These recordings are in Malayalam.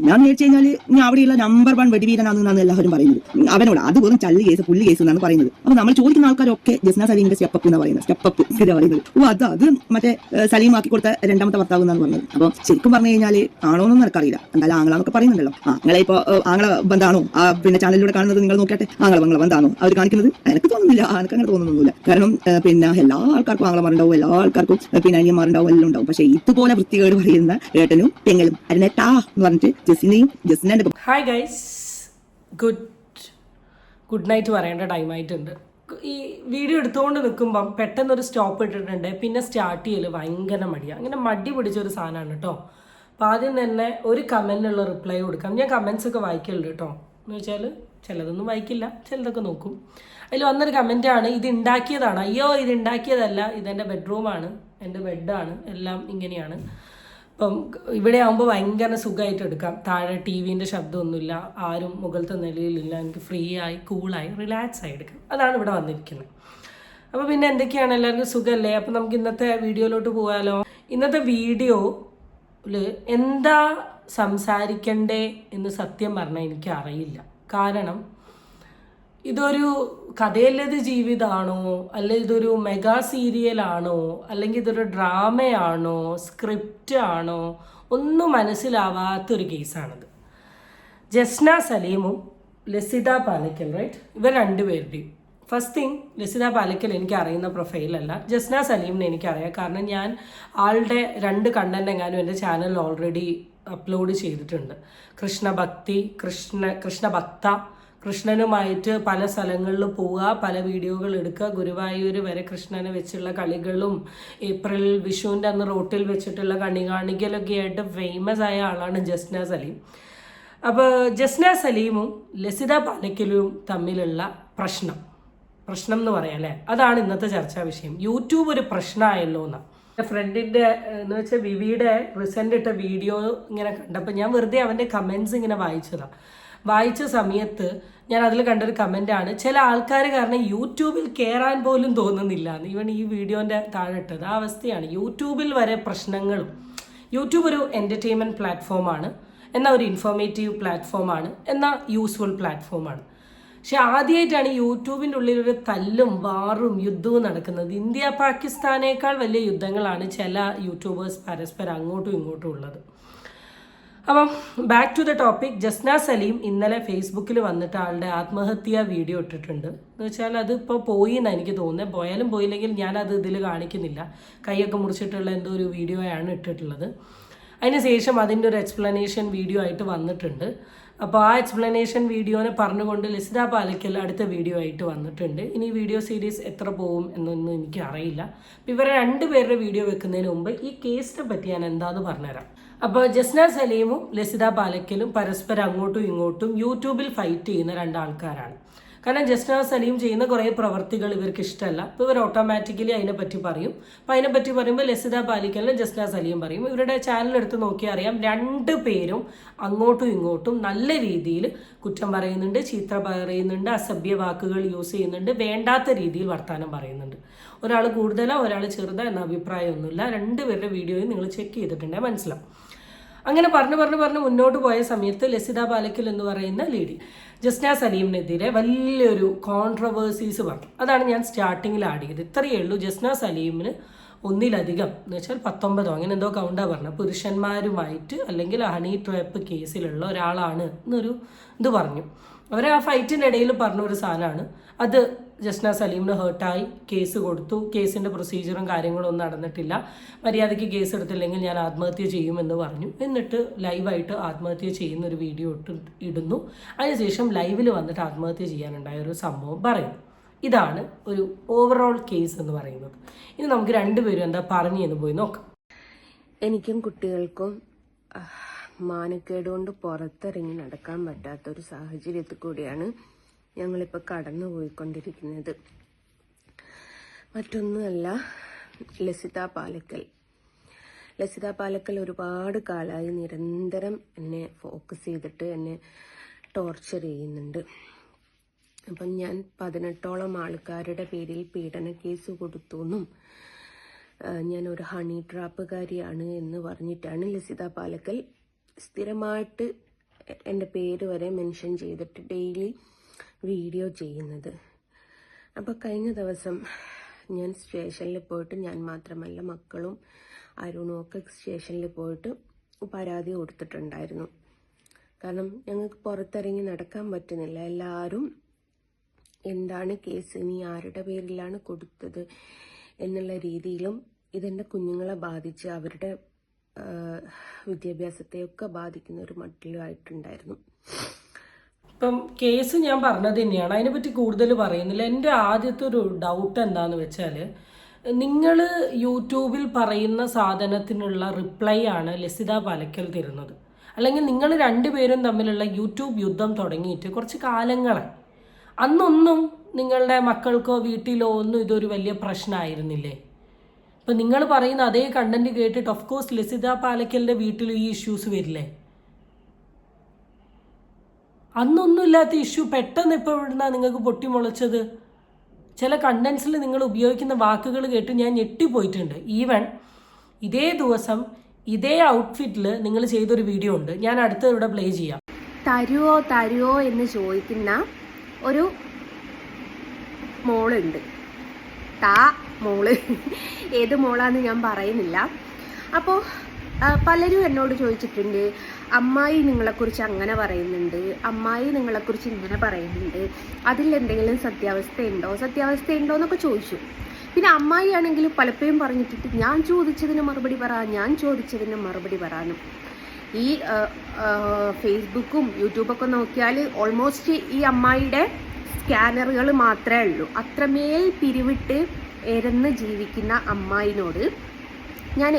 ഞാൻ വിചാരിച്ചു കഴിഞ്ഞാൽ ഞാൻ അവിടെയുള്ള നമ്പർ 1 വെടിവീരനാണെന്നാണ് എല്ലാവരും പറയുന്നത്. അവനോട് അത് വെറും ചല്ല് കേസ് പുല്ല് കേസ് എന്നാണ് പറയുന്നത്. അപ്പൊ നമ്മൾ ചോദിക്കുന്ന ആൾക്കാരൊക്കെ ജസ്ന സലീമിന്റെ സ്റ്റെപ്പ് എന്ന് പറയുന്നത്, സ്റ്റെപ്പ് ഇതാ പറയുന്നത്. അത് മറ്റേ സലീം ആക്കി കൊടുത്ത രണ്ടാമത്തെ ഭർത്താവ് എന്നാണ് പറഞ്ഞത്. അപ്പൊ ശരിക്കും പറഞ്ഞു കഴിഞ്ഞാൽ ആണോന്നും എനിക്കറിയില്ല. എന്തായാലും ആങ്ങളാന്നൊക്കെ പറയുന്നുണ്ടല്ലോ. ആങ്ങളെ ഇപ്പൊ ആങ്ങളെ ബന്ധാണോ പിന്നെ ചാനലിലൂടെ കാണുന്നത് നിങ്ങൾ നോക്കട്ടെ. ആങ്ങളെ ബന്ധാണോ അവർ കാണിക്കുന്നത്? എനിക്ക് തോന്നുന്നില്ല, എനിക്ക് അങ്ങനെ തോന്നുന്നൊന്നുമില്ല. കാരണം പിന്നെ എല്ലാ ആൾക്കാർക്കും ആങ്ങളമാരുണ്ടാവും, എല്ലാ ആൾക്കാർക്കും പിന്നെ അനിയന്മാരുണ്ടാവും, എല്ലാം ഉണ്ടാവും. പക്ഷെ ഇതുപോലെ വൃത്തികേട് പറയുന്ന ഏട്ടനും പെങ്ങളും അരുന്നേട്ടാ എന്ന് പറഞ്ഞിട്ട് ഹായ് ഗൈസ്, ഗുഡ് നൈറ്റ് പറയേണ്ട ടൈം ആയിട്ടുണ്ട്. ഈ വീഡിയോ എടുത്തുകൊണ്ട് നിൽക്കുമ്പം പെട്ടെന്നൊരു സ്റ്റോപ്പ് ഇട്ടിട്ടുണ്ട്. പിന്നെ സ്റ്റാർട്ട് ചെയ്യൽ ഭയങ്കര മടിയാണ്. അങ്ങനെ മടി പിടിച്ചൊരു സാധനമാണ് കേട്ടോ. അപ്പോൾ ആദ്യം തന്നെ ഒരു കമൻറ്റിനുള്ള റിപ്ലൈ കൊടുക്കാം. ഞാൻ കമൻസ് ഒക്കെ വായിക്കലുണ്ട് കേട്ടോ. എന്ന് വെച്ചാൽ ചിലതൊന്നും വായിക്കില്ല, ചിലതൊക്കെ നോക്കും. അതിൽ വന്നൊരു കമൻറ്റാണ്, ഇത് ഉണ്ടാക്കിയതാണ്. അയ്യോ, ഇത് ഉണ്ടാക്കിയതല്ല, ഇതെൻ്റെ ബെഡ്റൂമാണ്, എൻ്റെ ബെഡാണ്, എല്ലാം ഇങ്ങനെയാണ്. അപ്പം ഇവിടെ ആകുമ്പോൾ ഭയങ്കര സുഖമായിട്ട് എടുക്കാം. താഴെ ടി വിൻ്റെ ശബ്ദമൊന്നുമില്ല, ആരും മുകളിലത്തെ നിലയിലില്ല. എനിക്ക് ഫ്രീ ആയി കൂളായി റിലാക്സ് ആയി എടുക്കാം. അതാണ് ഇവിടെ വന്നിരിക്കുന്നത്. അപ്പോൾ പിന്നെ എന്തൊക്കെയാണ്, എല്ലാവർക്കും സുഖമല്ലേ? അപ്പം നമുക്ക് ഇന്നത്തെ വീഡിയോയിലോട്ട് പോകാമല്ലോ. ഇന്നത്തെ വീഡിയോയിൽ എന്താ സംസാരിക്കണ്ടേ എന്ന് സത്യം പറഞ്ഞാൽ എനിക്കറിയില്ല. കാരണം ഇതൊരു കഥയല്ലത് ജീവിതമാണോ, അല്ലെങ്കിൽ ഇതൊരു മെഗാ സീരിയലാണോ, അല്ലെങ്കിൽ ഇതൊരു ഡ്രാമയാണോ, സ്ക്രിപ്റ്റ് ആണോ, ഒന്നും മനസ്സിലാവാത്തൊരു കേസാണിത്. ജസ്ന സലീമും ലസിത പാലക്കൽ, റൈറ്റ്? ഇവർ രണ്ടുപേരുടെയും ഫസ്റ്റ് തിങ്, ലസിത പാലക്കൽ എനിക്ക് അറിയുന്ന പ്രൊഫൈലല്ല. ജസ്ന സലീമിനെ എനിക്കറിയാം. കാരണം ഞാൻ ആളുടെ 2 കണ്ടന്റ് എങ്ങാനും എൻ്റെ ചാനലിൽ ഓൾറെഡി അപ്ലോഡ് ചെയ്തിട്ടുണ്ട്. കൃഷ്ണഭക്ത, കൃഷ്ണനുമായിട്ട് പല സ്ഥലങ്ങളിൽ പോവുക, പല വീഡിയോകൾ എടുക്കുക, ഗുരുവായൂർ വരെ കൃഷ്ണനെ വെച്ചുള്ള കളികളും ഏപ്രിൽ വിഷുവിൻ്റെ അന്ന് റോട്ടിൽ വെച്ചിട്ടുള്ള കണി കാണിക്കലൊക്കെ ആയിട്ട് ഫേമസ് ആയ ആളാണ് ജസ്ന സലീം. അപ്പോൾ ജസ്ന സലീമും ലസിത പാലക്കലും തമ്മിലുള്ള പ്രശ്നം എന്ന് പറയാം അല്ലേ, അതാണ് ഇന്നത്തെ ചർച്ചാ വിഷയം. യൂട്യൂബ് ഒരു പ്രശ്നമായല്ലോ എന്നാണ്. ഫ്രണ്ടിൻ്റെ എന്ന് വെച്ചാൽ വിവിയുടെ റിസെൻ്റ് ഇട്ട വീഡിയോ ഇങ്ങനെ കണ്ടപ്പോൾ ഞാൻ വെറുതെ അവൻ്റെ കമൻസ് ഇങ്ങനെ വായിച്ച സമയത്ത് ഞാൻ അതിൽ കണ്ടൊരു കമൻ്റാണ്, ചില ആൾക്കാർ കാരണം യൂട്യൂബിൽ കയറാൻ പോലും തോന്നുന്നില്ല എന്ന്. ഈവൻ ഈ വീഡിയോൻ്റെ താഴെ ഇട്ടത് ആ അവസ്ഥയാണ്. യൂട്യൂബിൽ വരെ പ്രശ്നങ്ങളും. യൂട്യൂബ് ഒരു എൻ്റർടൈൻമെൻറ്റ് പ്ലാറ്റ്ഫോമാണ്, എന്നാൽ ഒരു ഇൻഫോർമേറ്റീവ് പ്ലാറ്റ്ഫോമാണ്, എന്നാൽ യൂസ്ഫുൾ പ്ലാറ്റ്ഫോമാണ്. പക്ഷെ ആദ്യമായിട്ടാണ് യൂട്യൂബിൻ്റെ ഉള്ളിൽ ഒരു തല്ലും വാറും യുദ്ധവും നടക്കുന്നത്. ഇന്ത്യ പാകിസ്ഥാനേക്കാൾ വലിയ യുദ്ധങ്ങളാണ് ചില യൂട്യൂബേഴ്സ് പരസ്പരം അങ്ങോട്ടും ഇങ്ങോട്ടും ഉള്ളത്. അപ്പം back to the topic. Jasna Saleem ഇന്നലെ ഫേസ്ബുക്കിൽ വന്നിട്ട് ആളുടെ ആത്മഹത്യാ വീഡിയോ ഇട്ടിട്ടുണ്ട്. എന്ന് വെച്ചാൽ അതിപ്പോൾ പോയി എന്നാണ് എനിക്ക് തോന്നുന്നത്. പോയാലും പോയില്ലെങ്കിൽ ഞാനത് ഇതിൽ കാണിക്കുന്നില്ല. കൈയൊക്കെ മുറിച്ചിട്ടുള്ള എന്തോ ഒരു വീഡിയോയാണ് ഇട്ടിട്ടുള്ളത്. അതിന് ശേഷം അതിൻ്റെ ഒരു എക്സ്പ്ലനേഷൻ വീഡിയോ ആയിട്ട് വന്നിട്ടുണ്ട്. അപ്പോൾ ആ എക്സ്പ്ലനേഷൻ വീഡിയോനെ പറഞ്ഞുകൊണ്ട് ലസിത പാലക്കൽ അടുത്ത വീഡിയോ ആയിട്ട് വന്നിട്ടുണ്ട്. ഇനി വീഡിയോ സീരീസ് എത്ര പോവും എന്നൊന്നും എനിക്ക് അറിയില്ല. അപ്പോൾ ഇവരെ 2 പേരുടെ വീഡിയോ വെക്കുന്നതിന് മുമ്പ് ഈ കേസിനെ പറ്റി ഞാൻ എന്താണെന്ന് പറഞ്ഞുതരാം. അപ്പോൾ ജസ്ന സലീമും ലസിത പാലക്കലും പരസ്പരം അങ്ങോട്ടും ഇങ്ങോട്ടും യൂട്യൂബിൽ ഫൈറ്റ് ചെയ്യുന്ന 2 ആൾക്കാരാണ്. കാരണം ജസ്ന സലീം ചെയ്യുന്ന കുറേ പ്രവർത്തികൾ ഇവർക്ക് ഇഷ്ടമല്ല. അപ്പോൾ ഇവർ ഓട്ടോമാറ്റിക്കലി അതിനെപ്പറ്റി പറയും. അപ്പോൾ അതിനെപ്പറ്റി പറയുമ്പോൾ ലസിത പാലക്കലിനും ജസ്ന സലീം പറയും. ഇവരുടെ ചാനൽ എടുത്ത് നോക്കിയാൽ അറിയാം, 2 പേരും അങ്ങോട്ടും ഇങ്ങോട്ടും നല്ല രീതിയിൽ കുറ്റം പറയുന്നുണ്ട്, ചീത്ത പറയുന്നുണ്ട്, അസഭ്യ വാക്കുകൾ യൂസ് ചെയ്യുന്നുണ്ട്, വേണ്ടാത്ത രീതിയിൽ വർത്തമാനം പറയുന്നുണ്ട്. ഒരാൾ കൂടുതലോ ഒരാൾ ചെറുതോ എന്ന അഭിപ്രായമൊന്നുമില്ല. 2 പേരുടെ വീഡിയോയും നിങ്ങൾ ചെക്ക് ചെയ്തിട്ടുണ്ടെങ്കിൽ മനസ്സിലാവും. അങ്ങനെ പറഞ്ഞ് മുന്നോട്ട് പോയ സമയത്ത് ലസിത പാലക്കൽ എന്ന് പറയുന്ന ലേഡി ജസ്ന സലീമിനെതിരെ വലിയൊരു കോൺട്രവേഴ്സീസ് പറഞ്ഞു. അതാണ് ഞാൻ സ്റ്റാർട്ടിങ്ങിൽ ആഡ് ചെയ്തത്. ഇത്രയേ ഉള്ളൂ. ജസ്ന സലീമിന് ഒന്നിലധികം എന്ന് വെച്ചാൽ 19 അങ്ങനെ എന്തോ കൗണ്ടാണ് പറഞ്ഞത്, പുരുഷന്മാരുമായിട്ട് അല്ലെങ്കിൽ ഹണി ട്രാപ്പ് കേസിലുള്ള ഒരാളാണ് എന്നൊരു ഇത് പറഞ്ഞു. അവർ ആ ഫൈറ്റിൻ്റെ ഇടയിൽ പറഞ്ഞ ഒരു സാധനമാണ് അത്. ജസ്ന സലീമിന് ഹേർട്ടായി, കേസ് കൊടുത്തു. കേസിൻ്റെ പ്രൊസീജിയറും കാര്യങ്ങളും ഒന്നും നടന്നിട്ടില്ല. മര്യാദയ്ക്ക് കേസ് എടുത്തില്ലെങ്കിൽ ഞാൻ ആത്മഹത്യ ചെയ്യുമെന്ന് പറഞ്ഞു. എന്നിട്ട് ലൈവായിട്ട് ആത്മഹത്യ ചെയ്യുന്ന ഒരു വീഡിയോ ഇടുന്നു. അതിനുശേഷം ലൈവിൽ വന്നിട്ട് ആത്മഹത്യ ചെയ്യാനുണ്ടായ ഒരു സംഭവം പറയുന്നു. ഇതാണ് ഒരു ഓവറോൾ കേസ് എന്ന് പറയുന്നത്. ഇനി നമുക്ക് 2 പേരും എന്താ പറഞ്ഞു എന്ന് പോയി നോക്കാം. എനിക്കും കുട്ടികൾക്കും മാനക്കേട് കൊണ്ട് പുറത്തിറങ്ങി നടക്കാൻ പറ്റാത്തൊരു സാഹചര്യത്തിൽ കൂടിയാണ് ഞങ്ങളിപ്പോൾ കടന്നു പോയിക്കൊണ്ടിരിക്കുന്നത്. മറ്റൊന്നുമല്ല, ലസിത പാലക്കൽ ഒരുപാട് കാലമായി നിരന്തരം എന്നെ ഫോക്കസ് ചെയ്തിട്ട് എന്നെ ടോർച്ചർ ചെയ്യുന്നുണ്ട്. അപ്പം ഞാൻ 18ഓളം ആൾക്കാരുടെ പേരിൽ പീഡന കേസ് കൊടുത്തു എന്നും ഞാൻ ഒരു ഹണി ട്രാപ്പുകാരിയാണ് എന്ന് പറഞ്ഞിട്ടാണ് ലസിത പാലക്കൽ സ്ഥിരമായിട്ട് എൻ്റെ പേര് വരെ മെൻഷൻ ചെയ്തിട്ട് ഡെയിലി വീഡിയോ ചെയ്യുന്നത്. അപ്പോൾ കഴിഞ്ഞ ദിവസം ഞാൻ സ്റ്റേഷനിൽ പോയിട്ട്, ഞാൻ മാത്രമല്ല മക്കളും അരുണും ഒക്കെ സ്റ്റേഷനിൽ പോയിട്ട് പരാതി കൊടുത്തിട്ടുണ്ടായിരുന്നു. കാരണം ഞങ്ങൾക്ക് പുറത്തിറങ്ങി നടക്കാൻ പറ്റുന്നില്ല. എല്ലാവരും എന്താണ് കേസ്, ഇനി ആരുടെ പേരിലാണ് കൊടുത്തത് എന്നുള്ള രീതിയിലും ഇതെൻ്റെ കുഞ്ഞുങ്ങളെ ബാധിച്ച് അവരുടെ വിദ്യാഭ്യാസത്തെയൊക്കെ ബാധിക്കുന്ന ഒരു മട്ടിലുമായിട്ടുണ്ടായിരുന്നു. ഇപ്പം കേസ് ഞാൻ പറഞ്ഞത് തന്നെയാണ്, അതിനെപ്പറ്റി കൂടുതൽ പറയുന്നില്ല. എൻ്റെ ആദ്യത്തെ ഒരു ഡൗട്ട് എന്താന്ന് വെച്ചാൽ, നിങ്ങൾ യൂട്യൂബിൽ പറയുന്ന സാധനത്തിനുള്ള റിപ്ലൈ ആണ് ലസിത പാലക്കൽ തരുന്നത്. അല്ലെങ്കിൽ നിങ്ങൾ രണ്ടുപേരും തമ്മിലുള്ള യൂട്യൂബ് യുദ്ധം തുടങ്ങിയിട്ട് കുറച്ച് കാലങ്ങളായി. അന്നൊന്നും നിങ്ങളുടെ മക്കൾക്കോ വീട്ടിലോ ഒന്നും ഇതൊരു വലിയ പ്രശ്നമായിരുന്നില്ലേ? ഇപ്പം നിങ്ങൾ പറയുന്ന അതേ കണ്ടന്റ് കേട്ടിട്ട് ഓഫ് കോഴ്സ് ലസിത പാലക്കലിൻ്റെ വീട്ടിൽ ഈ ഇഷ്യൂസ് വരില്ലേ? അന്നൊന്നും ഇല്ലാത്ത ഇഷ്യൂ പെട്ടെന്ന് ഇപ്പോൾ എവിടുന്നാണ് നിങ്ങൾക്ക് പൊട്ടിമുളച്ചത്? ചില കണ്ടൻസിൽ നിങ്ങൾ ഉപയോഗിക്കുന്ന വാക്കുകൾ കേട്ട് ഞാൻ ഞെട്ടിപ്പോയിട്ടുണ്ട്. ഈവൻ ഇതേ ദിവസം ഇതേ ഔട്ട്ഫിറ്റിൽ നിങ്ങൾ ചെയ്തൊരു വീഡിയോ ഉണ്ട്, ഞാൻ അടുത്ത ഇവിടെ പ്ലേ ചെയ്യാം. തരുവോ എന്ന് ചോദിക്കുന്ന ഒരു മോളുണ്ട്. മോള് ഏത് മോളാന്ന് ഞാൻ പറയുന്നില്ല. അപ്പോൾ പലരും എന്നോട് ചോദിച്ചിട്ടുണ്ട്, അമ്മായി നിങ്ങളെക്കുറിച്ച് അങ്ങനെ പറയുന്നുണ്ട്, അമ്മായി നിങ്ങളെക്കുറിച്ച് ഇങ്ങനെ പറയുന്നുണ്ട്, അതിലെന്തെങ്കിലും സത്യാവസ്ഥ ഉണ്ടോ എന്നൊക്കെ ചോദിച്ചു. പിന്നെ അമ്മായി ആണെങ്കിൽ പലപ്പോഴും പറഞ്ഞിട്ടിട്ട് ഞാൻ ചോദിച്ചതിന് മറുപടി പറയാനും. ഈ ഫേസ്ബുക്കും യൂട്യൂബൊക്കെ നോക്കിയാൽ ഓൾമോസ്റ്റ് ഈ അമ്മായിയുടെ സ്കാനറുകൾ മാത്രമേ ഉള്ളൂ. അത്രമേൽ പിരിവിട്ട് എരന്ന് ജീവിക്കുന്ന അമ്മായിനോട് ഞാൻ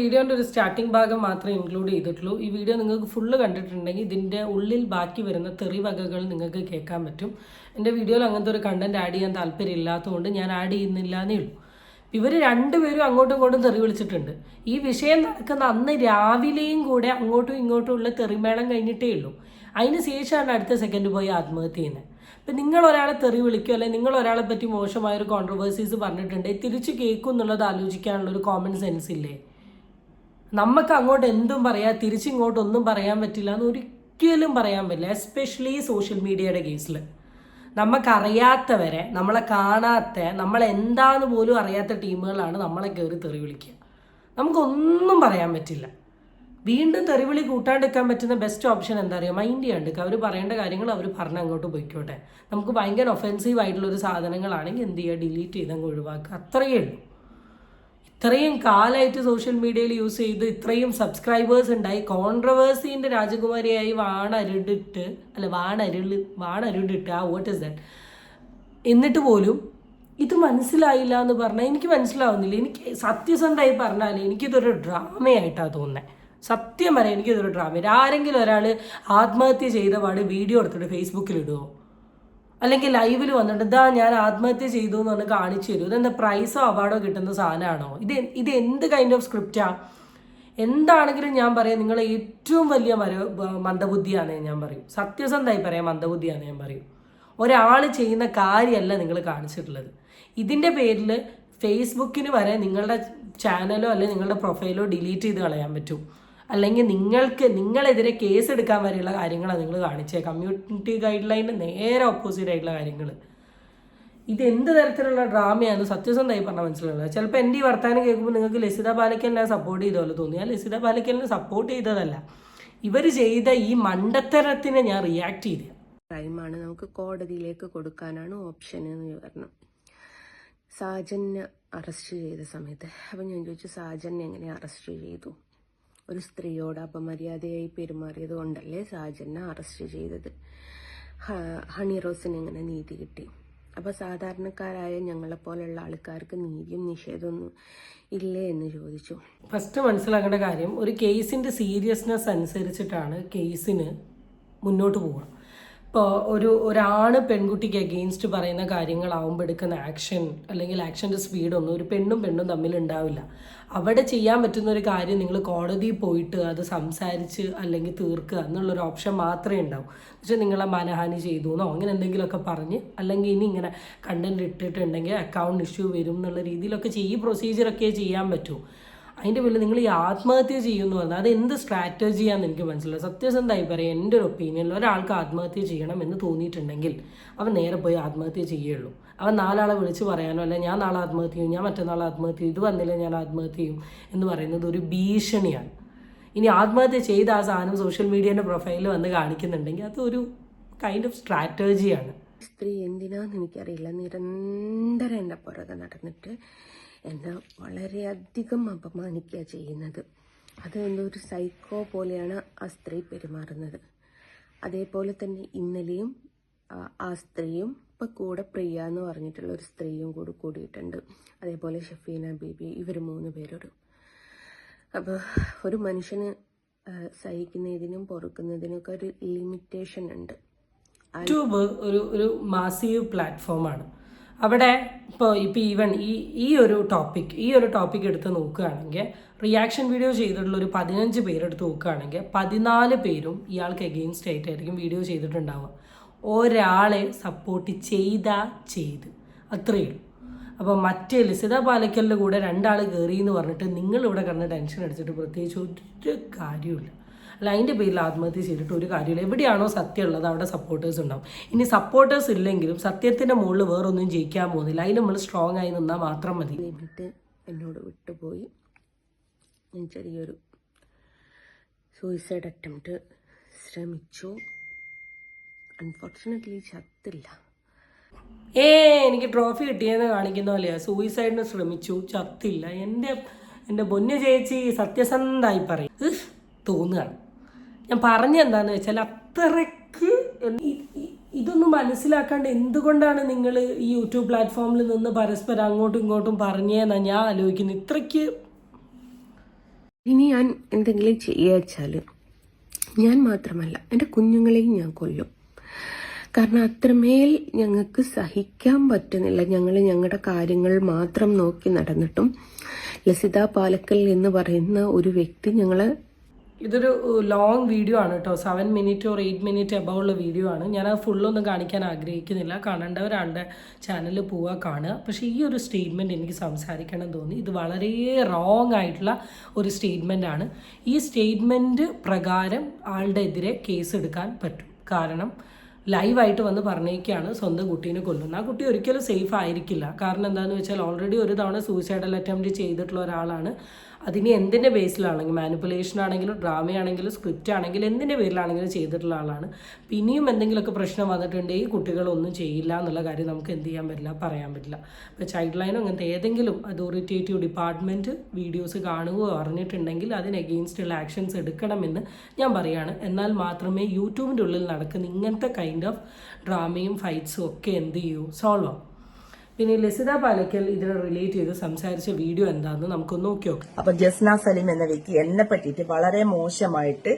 വീഡിയോന്റെ ഒരു സ്റ്റാർട്ടിംഗ് ഭാഗം മാത്രമേ ഇൻക്ലൂഡ് ചെയ്തിട്ടുള്ളൂ. ഈ വീഡിയോ നിങ്ങൾക്ക് ഫുള്ള് കണ്ടിട്ടുണ്ടെങ്കിൽ ഇതിന്റെ ഉള്ളിൽ ബാക്കി വരുന്ന തെറി വകകൾ നിങ്ങൾക്ക് കേൾക്കാൻ പറ്റും. എൻ്റെ വീഡിയോയിൽ അങ്ങനത്തെ ഒരു കണ്ടന്റ് ആഡ് ചെയ്യാൻ താല്പര്യം ഇല്ലാത്തതുകൊണ്ട് ഞാൻ ആഡ് ചെയ്യുന്നില്ല എന്നേ ഉള്ളൂ. ഇവർ രണ്ടുപേരും അങ്ങോട്ടും ഇങ്ങോട്ടും തെറി വിളിച്ചിട്ടുണ്ട്. ഈ വിഷയം നടക്കുന്ന അന്ന് രാവിലെയും കൂടെ അങ്ങോട്ടും ഇങ്ങോട്ടും ഉള്ള തെറിമേളം കഴിഞ്ഞിട്ടേ ഉള്ളൂ. അതിന് ശേഷമാണ് അടുത്ത സെക്കൻഡ് പോയി ആത്മഹത്യ ചെയ്യുന്നത്. ഇപ്പം നിങ്ങൾ ഒരാളെ തെറി വിളിക്കുക, അല്ലെങ്കിൽ നിങ്ങൾ ഒരാളെ പറ്റി മോശമായൊരു കോൺട്രവേഴ്സീസ് പറഞ്ഞിട്ടുണ്ട്, തിരിച്ച് കേൾക്കും എന്നുള്ളത് ആലോചിക്കാനുള്ളൊരു കോമൺ സെൻസ് ഇല്ലേ? നമുക്ക് അങ്ങോട്ട് എന്തും പറയാം, തിരിച്ചിങ്ങോട്ട് ഒന്നും പറയാൻ പറ്റില്ല എന്ന് ഒരിക്കലും പറയാൻ പറ്റില്ല. എസ്പെഷ്യലി സോഷ്യൽ മീഡിയയുടെ കേസിൽ നമുക്കറിയാത്തവരെ, നമ്മളെ കാണാത്ത, നമ്മളെന്താന്ന് പോലും അറിയാത്ത ടീമുകളാണ് നമ്മളെ കയറി തെറി വിളിക്കുക. നമുക്കൊന്നും പറയാൻ പറ്റില്ല. വീണ്ടും തെറിവിളി കൂട്ടാണ്ടിരിക്കാൻ പറ്റുന്ന ബെസ്റ്റ് ഓപ്ഷൻ എന്താ അറിയാം? മൈൻഡ് ചെയ്യാണ്ടിരിക്കുക. അവർ പറയേണ്ട കാര്യങ്ങൾ അവർ പറഞ്ഞ് അങ്ങോട്ട് പോയിക്കോട്ടെ. നമുക്ക് ഭയങ്കര ഒഫെൻസീവ് ആയിട്ടുള്ളൊരു സാധനങ്ങളാണെങ്കിൽ എന്ത് ചെയ്യുക, ഡിലീറ്റ് ചെയ്തങ്ങ് ഒഴിവാക്കുക. അത്രയേ ഉള്ളൂ. ഇത്രയും കാലമായിട്ട് സോഷ്യൽ മീഡിയയിൽ യൂസ് ചെയ്ത് ഇത്രയും സബ്സ്ക്രൈബേഴ്സ് ഉണ്ടായി, കോൺട്രവേഴ്സീൻ്റെ രാജകുമാരിയായി വാണരുണ്ടിട്ട് വാട്ട് ഇസ് ദാറ്റ്, എന്നിട്ട് പോലും ഇത് മനസ്സിലായില്ല എന്ന് പറഞ്ഞാൽ എനിക്ക് മനസ്സിലാവുന്നില്ല. എനിക്ക് സത്യസന്ധമായി പറഞ്ഞാൽ എനിക്കിതൊരു ഡ്രാമയായിട്ടാണ് തോന്നുന്നത്. സത്യം പറയാം, എനിക്കിതൊരു ഡ്രാമ. ആരെങ്കിലും ഒരാൾ ആത്മഹത്യ ചെയ്ത പാട് വീഡിയോ എടുത്തിട്ട് ഫേസ്ബുക്കിൽ ഇടുമോ? അല്ലെങ്കിൽ ലൈവിൽ വന്നിട്ട് ഇതാ ഞാൻ ആത്മഹത്യ ചെയ്തു എന്ന് പറഞ്ഞ് കാണിച്ചു തരുമോ? ഇതെന്താ പ്രൈസോ അവാർഡോ കിട്ടുന്ന സാധനമാണോ? ഇത് എന്ത് കൈൻഡ് ഓഫ് സ്ക്രിപ്റ്റാ? എന്താണെങ്കിലും ഞാൻ പറയാം, നിങ്ങൾ ഏറ്റവും വലിയ മന്ദബുദ്ധിയാണെന്ന് ഞാൻ പറയും. സത്യസന്ധമായി പറയാം, മന്ദബുദ്ധിയാണെന്ന് ഞാൻ പറയും. ഒരാൾ ചെയ്യുന്ന കാര്യമല്ല നിങ്ങൾ കാണിച്ചിട്ടുള്ളത്. ഇതിൻ്റെ പേരിൽ ഫേസ്ബുക്കിന് വരെ നിങ്ങളുടെ ചാനലോ അല്ലെങ്കിൽ നിങ്ങളുടെ പ്രൊഫൈലോ ഡിലീറ്റ് ചെയ്ത് കളയാൻ പറ്റും. അല്ലെങ്കിൽ നിങ്ങളെതിരെ കേസ് എടുക്കാൻ വരെയുള്ള കാര്യങ്ങളാണ് നിങ്ങൾ കാണിച്ചത്. കമ്മ്യൂണിറ്റി ഗൈഡ് ലൈനിന് നേരെ ഓപ്പോസിറ്റ് ആയിട്ടുള്ള കാര്യങ്ങൾ. ഇത് എന്ത് തരത്തിലുള്ള ഡ്രാമയാണെന്ന് സത്യസന്ധമായി പറഞ്ഞാൽ മനസ്സിലാവില്ല. ചിലപ്പോൾ എൻ്റെ ഈ വർത്താനം കേൾക്കുമ്പോൾ നിങ്ങൾക്ക് ലസിത പാലക്കലിനെ സപ്പോർട്ട് ചെയ്ത പോലെ തോന്നി. ഞാൻ ലസിത പാലക്കലിനെ സപ്പോർട്ട് ചെയ്തതല്ല, ഇവർ ചെയ്ത ഈ മണ്ടത്തരത്തിനെ ഞാൻ റിയാക്ട് ചെയ്ത ക്രൈമാണ്. നമുക്ക് കോടതിയിലേക്ക് കൊടുക്കാനാണ് ഓപ്ഷൻ എന്ന് പറഞ്ഞു. സാജനെ അറസ്റ്റ് ചെയ്ത സമയത്ത് അപ്പം ഞാൻ ചോദിച്ചു, സാജനെ എങ്ങനെ അറസ്റ്റ് ചെയ്തു? ഒരു സ്ത്രീയോട് അപമര്യാദയായി പെരുമാറിയത് കൊണ്ടല്ലേ സാജനെ അറസ്റ്റ് ചെയ്തത്? ഹണി റോസിന് എങ്ങനെ നീതി കിട്ടി? അപ്പോൾ സാധാരണക്കാരായ ഞങ്ങളെപ്പോലുള്ള ആൾക്കാർക്ക് നീതിയും നിഷേധമൊന്നും ഇല്ലേ എന്ന് ചോദിച്ചു. ഫസ്റ്റ് മനസ്സിലാക്കേണ്ട കാര്യം, ഒരു കേസിൻ്റെ സീരിയസ്നെസ് അനുസരിച്ചിട്ടാണ് കേസിന് മുന്നോട്ട് പോവുക. ഇപ്പോൾ ഒരാണ് പെൺകുട്ടിക്ക് അഗെയിൻസ്റ്റ് പറയുന്ന കാര്യങ്ങളാവുമ്പോൾ എടുക്കുന്ന ആക്ഷൻ അല്ലെങ്കിൽ ആക്ഷൻ്റെ സ്പീഡൊന്നും ഒരു പെണ്ണും തമ്മിൽ ഉണ്ടാവില്ല. അവിടെ ചെയ്യാൻ പറ്റുന്ന ഒരു കാര്യം നിങ്ങൾ കോടതിയിൽ പോയിട്ട് അത് സംസാരിച്ച് അല്ലെങ്കിൽ തീർക്കുക എന്നുള്ളൊരു ഓപ്ഷൻ മാത്രമേ ഉണ്ടാവും. പക്ഷേ നിങ്ങളെ മാനഹാനി ചെയ്തു എന്നോ അങ്ങനെ എന്തെങ്കിലുമൊക്കെ പറഞ്ഞ്, അല്ലെങ്കിൽ ഇനി ഇങ്ങനെ കണ്ടന്റ് ഇട്ടിട്ടുണ്ടെങ്കിൽ അക്കൗണ്ട് ഇഷ്യൂ വരും എന്നുള്ള രീതിയിലൊക്കെ പ്രൊസീജിയറൊക്കെ ചെയ്യാൻ പറ്റൂ. അതിൻ്റെ പേരിൽ നിങ്ങൾ ഈ ആത്മഹത്യ ചെയ്യുമെന്ന് പറഞ്ഞാൽ അത് എന്ത് സ്ട്രാറ്റജിയാണെന്ന് എനിക്ക് മനസ്സിലായി. സത്യസന്ധമായി പറയാം, എൻ്റെ ഒരു ഒപ്പീനിയനിൽ ഒരാൾക്ക് ആത്മഹത്യ ചെയ്യണം എന്ന് തോന്നിയിട്ടുണ്ടെങ്കിൽ അവൻ നേരെ പോയി ആത്മഹത്യ ചെയ്യുള്ളൂ. അവൻ 4 ആളെ വിളിച്ച് പറയാനോ അല്ല ഞാൻ നാളെ ആത്മഹത്യ ചെയ്യും, ഞാൻ മറ്റന്നാൾ ആത്മഹത്യ ചെയ്യും, ഇത് വന്നില്ല ഞാൻ ആത്മഹത്യ ചെയ്യും എന്ന് പറയുന്നത് ഒരു ഭീഷണിയാണ്. ഇനി ആത്മഹത്യ ചെയ്ത ആ സാധനം സോഷ്യൽ മീഡിയയുടെ പ്രൊഫൈലിൽ വന്ന് കാണിക്കുന്നുണ്ടെങ്കിൽ അതൊരു കൈൻഡ് ഓഫ് സ്ട്രാറ്റജിയാണ്. സ്ത്രീ എന്തിനാന്ന് എനിക്കറിയില്ല, നിരന്തരം എൻ്റെ പുറകെ നടന്നിട്ട് എന്നെ വളരെയധികം അപമാനിക്കുക ചെയ്യുന്നത്. അത് എന്തോ ഒരു സൈക്കോ പോലെയാണ് ആ സ്ത്രീ പെരുമാറുന്നത്. അതേപോലെ തന്നെ ഇന്നലെയും ആ സ്ത്രീയും ഇപ്പം കൂടെ പ്രിയ എന്ന് പറഞ്ഞിട്ടുള്ള ഒരു സ്ത്രീയും കൂടി കൂടിയിട്ടുണ്ട്. അതേപോലെ ഷഫീന ബീബി, ഇവർ 3 പേരോടും. അപ്പോൾ ഒരു മനുഷ്യന് സഹിക്കുന്നതിനും പൊറുക്കുന്നതിനൊക്കെ ഒരു ലിമിറ്റേഷൻ ഉണ്ട്. യൂട്യൂബ് ഒരു മാസീവ് പ്ലാറ്റ്ഫോമാണ്. അവിടെ ഇപ്പോൾ ഈവൻ ഈ ഒരു ടോപ്പിക് എടുത്ത് നോക്കുകയാണെങ്കിൽ റിയാക്ഷൻ വീഡിയോ ചെയ്തിട്ടുള്ള ഒരു 15 പേരെടുത്ത് നോക്കുകയാണെങ്കിൽ 14 പേരും ഇയാൾക്ക് എഗെയിൻസ്റ്റ് ആയിട്ടായിരിക്കും വീഡിയോ ചെയ്തിട്ടുണ്ടാവുക. ഒരാളെ സപ്പോർട്ട് ചെയ്ത് അത്രയേ ഉള്ളൂ. അപ്പോൾ മറ്റേ ലിസിത പാലക്കലിൻ്റെ കൂടെ 2 ആൾ കയറി എന്ന് പറഞ്ഞിട്ട് നിങ്ങളിവിടെ കിടന്ന് ടെൻഷൻ അടിച്ചിട്ട് പ്രത്യേകിച്ച് ഒരു കാര്യമില്ല. അല്ല, അതിൻ്റെ പേരിൽ ആത്മഹത്യ ചെയ്തിട്ട് ഒരു കാര്യമില്ല. എവിടെയാണോ സത്യം ഉള്ളത് അവിടെ സപ്പോർട്ടേഴ്സ് ഉണ്ടാവും. ഇനി സപ്പോർട്ടേഴ്സ് ഇല്ലെങ്കിലും സത്യത്തിൻ്റെ മുകളിൽ വേറൊന്നും ജയിക്കാൻ പോകുന്നില്ല. അതിൽ നമ്മൾ സ്ട്രോങ് ആയി നിന്നാൽ മാത്രം മതി. എന്നിട്ട് എന്നോട് വിട്ടുപോയി. ഞാൻ ചെറിയൊരു സൂയിസൈഡ് അറ്റംപ്റ്റ് ശ്രമിച്ചു. അൺഫോർച്ചുനേറ്റ്ലി ചത്തില്ല. എനിക്ക് ട്രോഫി കിട്ടിയെന്ന് കാണിക്കുന്ന പോലെയാ. സൂയിസൈഡിന് ശ്രമിച്ചു, ചത്തില്ല. എൻ്റെ പൊന്നു ചേച്ചി സത്യസന്ധമായി പറയും തോന്നുകയാണ്. ഞാൻ പറഞ്ഞെന്താന്ന് വെച്ചാൽ അത്രയ്ക്ക് ഇതൊന്നും മനസ്സിലാക്കാണ്ട് എന്തുകൊണ്ടാണ് നിങ്ങൾ ഈ യൂട്യൂബ് പ്ലാറ്റ്ഫോമിൽ നിന്ന് പരസ്പരം അങ്ങോട്ടും ഇങ്ങോട്ടും പറഞ്ഞേന്നാ ഞാൻ ആലോചിക്കുന്നത്. ഇത്രയ്ക്ക് ഇനി ഞാൻ എന്തെങ്കിലും ചെയ്യാച്ചാൽ ഞാൻ മാത്രമല്ല എൻ്റെ കുഞ്ഞുങ്ങളെയും ഞാൻ കൊല്ലും. കാരണം അത്രമേൽ ഞങ്ങൾക്ക് സഹിക്കാൻ പറ്റുന്നില്ല. ഞങ്ങളുടെ കാര്യങ്ങൾ മാത്രം നോക്കി നടന്നിട്ടും ലസിത പാലക്കൽ എന്ന് പറയുന്ന ഒരു വ്യക്തി ഇതൊരു ലോങ് വീഡിയോ ആണ് കേട്ടോ. 7 മിനിറ്റ് or 8 മിനിറ്റ് എബവ് ഉള്ള വീഡിയോ ആണ്. ഞാനത് ഫുള്ളൊന്നും കാണിക്കാൻ ആഗ്രഹിക്കുന്നില്ല. കാണേണ്ടവരാളുടെ ചാനലിൽ പോവുക, കാണുക. പക്ഷേ ഈ ഒരു സ്റ്റേറ്റ്മെൻറ്റ് എനിക്ക് സംസാരിക്കണം തോന്നി. ഇത് വളരെ റോങ് ആയിട്ടുള്ള ഒരു സ്റ്റേറ്റ്മെൻ്റ് ആണ്. ഈ സ്റ്റേറ്റ്മെൻറ്റ് പ്രകാരം ആളുടെ എതിരെ കേസ് എടുക്കാൻ പറ്റും. കാരണം ലൈവായിട്ട് വന്ന് പറഞ്ഞേക്കാണ് സ്വന്തം കുട്ടീനെ കൊല്ലുന്നത്. ആ കുട്ടി ഒരിക്കലും സേഫ് ആയിരിക്കില്ല. കാരണം എന്താണെന്ന് വെച്ചാൽ ഓൾറെഡി ഒരു തവണ സൂയിസൈഡൽ അറ്റംപ്റ്റ് ചെയ്തിട്ടുള്ള ഒരാളാണ്. അതിന് എന്തിൻ്റെ ബേസിലാണെങ്കിലും, മാനിപ്പുലേഷൻ ആണെങ്കിലും ഡ്രാമയാണെങ്കിലും സ്ക്രിപ്റ്റ് ആണെങ്കിലും എന്തിൻ്റെ പേരിലാണെങ്കിലും ചെയ്തിട്ടുള്ള ആളാണ്. പിന്നെയും എന്തെങ്കിലുമൊക്കെ പ്രശ്നം വന്നിട്ടുണ്ടെങ്കിൽ കുട്ടികളൊന്നും ചെയ്യില്ല എന്നുള്ള കാര്യം നമുക്ക് എന്ത് ചെയ്യാൻ പറ്റില്ല, പറയാൻ പറ്റില്ല. ഇപ്പോൾ ചൈൽഡ് ലൈനോ അങ്ങനത്തെ ഏതെങ്കിലും അതോറിറ്റേറ്റീവ് ഡിപ്പാർട്ട്മെൻറ്റ് വീഡിയോസ് കാണുകയോ അറിഞ്ഞിട്ടുണ്ടെങ്കിൽ അതിന് എഗെയിൻസ്റ്റുള്ള ആക്ഷൻസ് എടുക്കണമെന്ന് ഞാൻ പറയുകയാണ്. എന്നാൽ മാത്രമേ യൂട്യൂബിൻ്റെ ഉള്ളിൽ നടക്കുന്ന ഇങ്ങനത്തെ കൈൻഡ് ഓഫ് ഡ്രാമയും ഫൈറ്റ്സും ഒക്കെ എന്ത് ചെയ്യൂ, സോൾവ് ആവും. പിന്നെ ലസിത പാലക്കൽ ഇതിനെ റിലേറ്റ് ചെയ്ത് സംസാരിച്ച വീഡിയോ എന്താണെന്ന് നമുക്കൊന്ന് നോക്കി നോക്കാം. അപ്പൊ ജസ്ന സലീം എന്ന വ്യക്തി എന്നെ പറ്റിയിട്ട് വളരെ മോശമായിട്ട്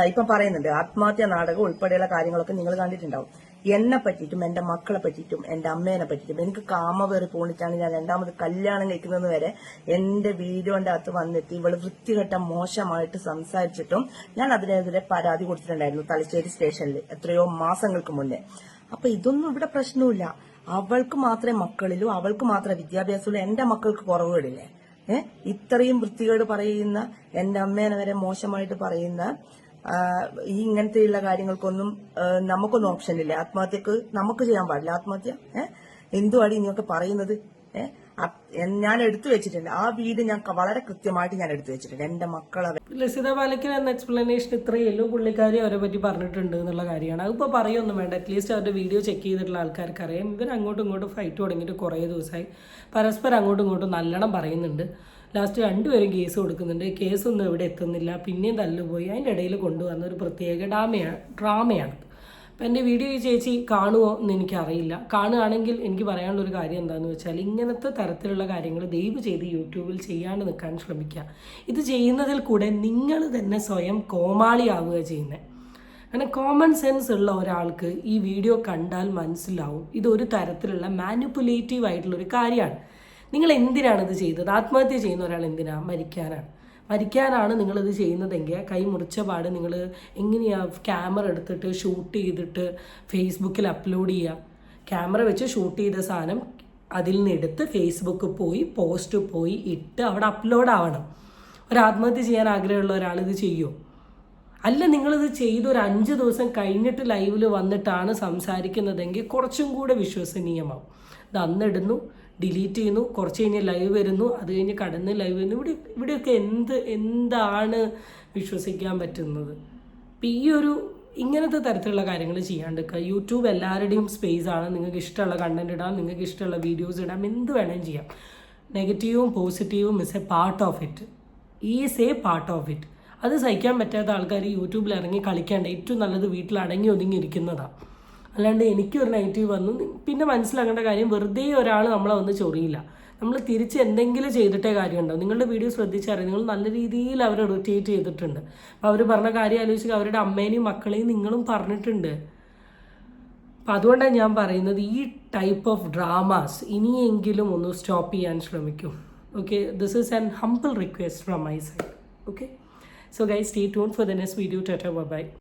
ഇപ്പൊ പറയുന്നുണ്ട്. ആത്മഹത്യാ നാടകം ഉൾപ്പെടെയുള്ള കാര്യങ്ങളൊക്കെ നിങ്ങൾ കണ്ടിട്ടുണ്ടാവും. എന്നെ പറ്റിയിട്ടും എന്റെ മക്കളെ പറ്റിയിട്ടും എന്റെ അമ്മേനെ പറ്റിയിട്ടും എനിക്ക് കാമവേറി പോണിട്ടാണ് ഞാൻ 2ാമത് കല്യാണം കഴിക്കുന്നത് വരെ എന്റെ വീഡിയോന്റെ അകത്ത് വന്നിട്ട് ഇവള് വൃത്തികെട്ട മോശമായിട്ട് സംസാരിച്ചിട്ടും ഞാൻ അതിനെതിരെ പരാതി കൊടുത്തിട്ടുണ്ടായിരുന്നു തലശ്ശേരി സ്റ്റേഷനിൽ എത്രയോ മാസങ്ങൾക്ക് മുന്നേ. അപ്പൊ ഇതൊന്നും ഇവിടെ പ്രശ്നമില്ല. അവൾക്ക് മാത്രമേ മക്കളിലും അവൾക്ക് മാത്രമേ വിദ്യാഭ്യാസമുള്ളൂ. എന്റെ മക്കൾക്ക് കുറവുകളില്ലേ? ഇത്രയും വൃത്തികേട് പറയുന്ന എന്റെ അമ്മേനെ വരെ മോശമായിട്ട് പറയുന്ന ഈ ഇങ്ങനത്തെയുള്ള കാര്യങ്ങൾക്കൊന്നും നമുക്കൊന്നും ഓപ്ഷൻ ഇല്ല. ആത്മഹത്യക്ക് നമുക്ക് ചെയ്യാൻ പാടില്ല. ആത്മഹത്യ എന്തുവാടി നീയൊക്കെ പറയുന്നത്? ഞാൻ എടുത്തു വെച്ചിട്ടുണ്ട്. ആ വീട് ഞാൻ വളരെ കൃത്യമായിട്ട് ഞാൻ എടുത്തു വെച്ചിട്ടുണ്ട്. എന്റെ മക്കളെ ലസിത പാലക്കൽ എന്ന എക്സ്പ്ലനേഷൻ ഇത്രയല്ലോ പുള്ളിക്കാരി അവരെ പറ്റി പറഞ്ഞിട്ടുണ്ട് എന്നുള്ള കാര്യമാണ്. അതിപ്പോൾ പറയൊന്നും വേണ്ട. അറ്റ്ലീസ്റ്റ് അവരുടെ വീഡിയോ ചെക്ക് ചെയ്തിട്ടുള്ള ആൾക്കാർക്ക് അറിയാം. ഇവർ അങ്ങോട്ടും ഇങ്ങോട്ടും ഫൈറ്റ് തുടങ്ങിയിട്ട് കുറേ ദിവസമായി. പരസ്പരം അങ്ങോട്ടും ഇങ്ങോട്ടും നല്ലോണം പറയുന്നുണ്ട്. ലാസ്റ്റ് 2 പേരും കേസ് കൊടുക്കുന്നുണ്ട്. കേസൊന്നും ഇവിടെ എത്തുന്നില്ല. പിന്നെയും തല്ലുപോയി. അതിൻ്റെ ഇടയിൽ കൊണ്ടുവന്ന ഒരു പ്രത്യേക ഡ്രാമയാണ്. അപ്പം എൻ്റെ വീഡിയോ ഈ ചേച്ചി കാണുമോ എന്ന് എനിക്കറിയില്ല. കാണുകയാണെങ്കിൽ എനിക്ക് പറയാനുള്ളൊരു കാര്യം എന്താണെന്ന് വെച്ചാൽ ഇങ്ങനത്തെ തരത്തിലുള്ള കാര്യങ്ങൾ ദയവ് ചെയ്ത് യൂട്യൂബിൽ ചെയ്യാണ്ട് നിൽക്കാൻ ശ്രമിക്കുക. ഇത് ചെയ്യുന്നതിൽ കൂടെ നിങ്ങൾ തന്നെ സ്വയം കോമാളിയാവുക ചെയ്യുന്നത്. കാരണം കോമൺ സെൻസ് ഉള്ള ഒരാൾക്ക് ഈ വീഡിയോ കണ്ടാൽ മനസ്സിലാവും ഇതൊരു തരത്തിലുള്ള മാനിപ്പുലേറ്റീവ് ആയിട്ടുള്ളൊരു കാര്യമാണ്. നിങ്ങൾ എന്തിനാണ് ഇത് ചെയ്തത്? ആത്മഹത്യ ചെയ്യുന്ന ഒരാൾ എന്തിനാണ്? മരിക്കാനാണ് നിങ്ങളിത് ചെയ്യുന്നതെങ്കിൽ കൈ മുറിച്ച പാട് നിങ്ങൾ എങ്ങനെയാണ് ക്യാമറ എടുത്തിട്ട് ഷൂട്ട് ചെയ്തിട്ട് ഫേസ്ബുക്കിൽ അപ്ലോഡ് ചെയ്യുക? ക്യാമറ വെച്ച് ഷൂട്ട് ചെയ്ത സാധനം അതിൽ നിന്ന് എടുത്ത് ഫേസ്ബുക്ക് പോയി പോസ്റ്റ് പോയി ഇട്ട് അവിടെ അപ്ലോഡ് ആവണം. ഒരു ആത്മഹത്യ ചെയ്യാൻ ആഗ്രഹമുള്ള ഒരാൾ ഇത് ചെയ്യുമോ? അല്ല, നിങ്ങളിത് ചെയ്ത് ഒരു 5 ദിവസം കഴിഞ്ഞിട്ട് ലൈവിൽ വന്നിട്ടാണ് സംസാരിക്കുന്നതെങ്കിൽ കുറച്ചും കൂടെ വിശ്വസനീയമാവും. ഇത് അന്നിടുന്നു, ഡിലീറ്റ് ചെയ്യുന്നു, കുറച്ച് കഴിഞ്ഞ് ലൈവ് വരുന്നു, അത് കഴിഞ്ഞ് കടന്ന് ലൈവ് വരുന്നു. ഇവിടെയൊക്കെ എന്താണ് വിശ്വസിക്കാൻ പറ്റുന്നത്? ഇപ്പം ഈ ഒരു ഇങ്ങനത്തെ തരത്തിലുള്ള കാര്യങ്ങൾ ചെയ്യാണ്ടിരിക്കുക. യൂട്യൂബ് എല്ലാവരുടെയും സ്പേസ് ആണ്. നിങ്ങൾക്ക് ഇഷ്ടമുള്ള കണ്ടന്റ് ഇടാം, നിങ്ങൾക്ക് ഇഷ്ടമുള്ള വീഡിയോസ് ഇടാം, എന്ത് വേണമെങ്കിലും ചെയ്യാം. നെഗറ്റീവും പോസിറ്റീവും is A part of it. അത് സഹിക്കാൻ പറ്റാത്ത ആൾക്കാർ യൂട്യൂബിൽ ഇറങ്ങി കളിക്കേണ്ട. ഏറ്റവും നല്ലത് വീട്ടിൽ അടങ്ങി ഒതുങ്ങിയിരിക്കുന്നതാണ്. അല്ലാണ്ട് എനിക്കൊരു നെഗറ്റീവ് വന്നു പിന്നെ മനസ്സിലാക്കേണ്ട കാര്യം, വെറുതെ ഒരാൾ നമ്മളെ വന്ന് ചൊറിയില്ല. നമ്മൾ തിരിച്ച് എന്തെങ്കിലും ചെയ്തിട്ടേ കാര്യമുണ്ടാവും. നിങ്ങളുടെ വീഡിയോ ശ്രദ്ധിച്ചറിയാം, നിങ്ങൾ നല്ല രീതിയിൽ അവരെ ഇറിറ്റേറ്റ് ചെയ്തിട്ടുണ്ട്. അപ്പോൾ അവർ പറഞ്ഞ കാര്യം ആലോചിച്ച് അവരുടെ അമ്മേനെയും മക്കളെയും നിങ്ങളും പറഞ്ഞിട്ടുണ്ട്. അപ്പം അതുകൊണ്ടാണ് ഞാൻ പറയുന്നത്, ഈ ടൈപ്പ് ഓഫ് ഡ്രാമാസ് ഇനിയെങ്കിലും ഒന്ന് സ്റ്റോപ്പ് ചെയ്യാൻ ശ്രമിക്കും. Okay, this is an humble request from my side. Okay, so guys, stay tuned for the next video. Tata, bye bye.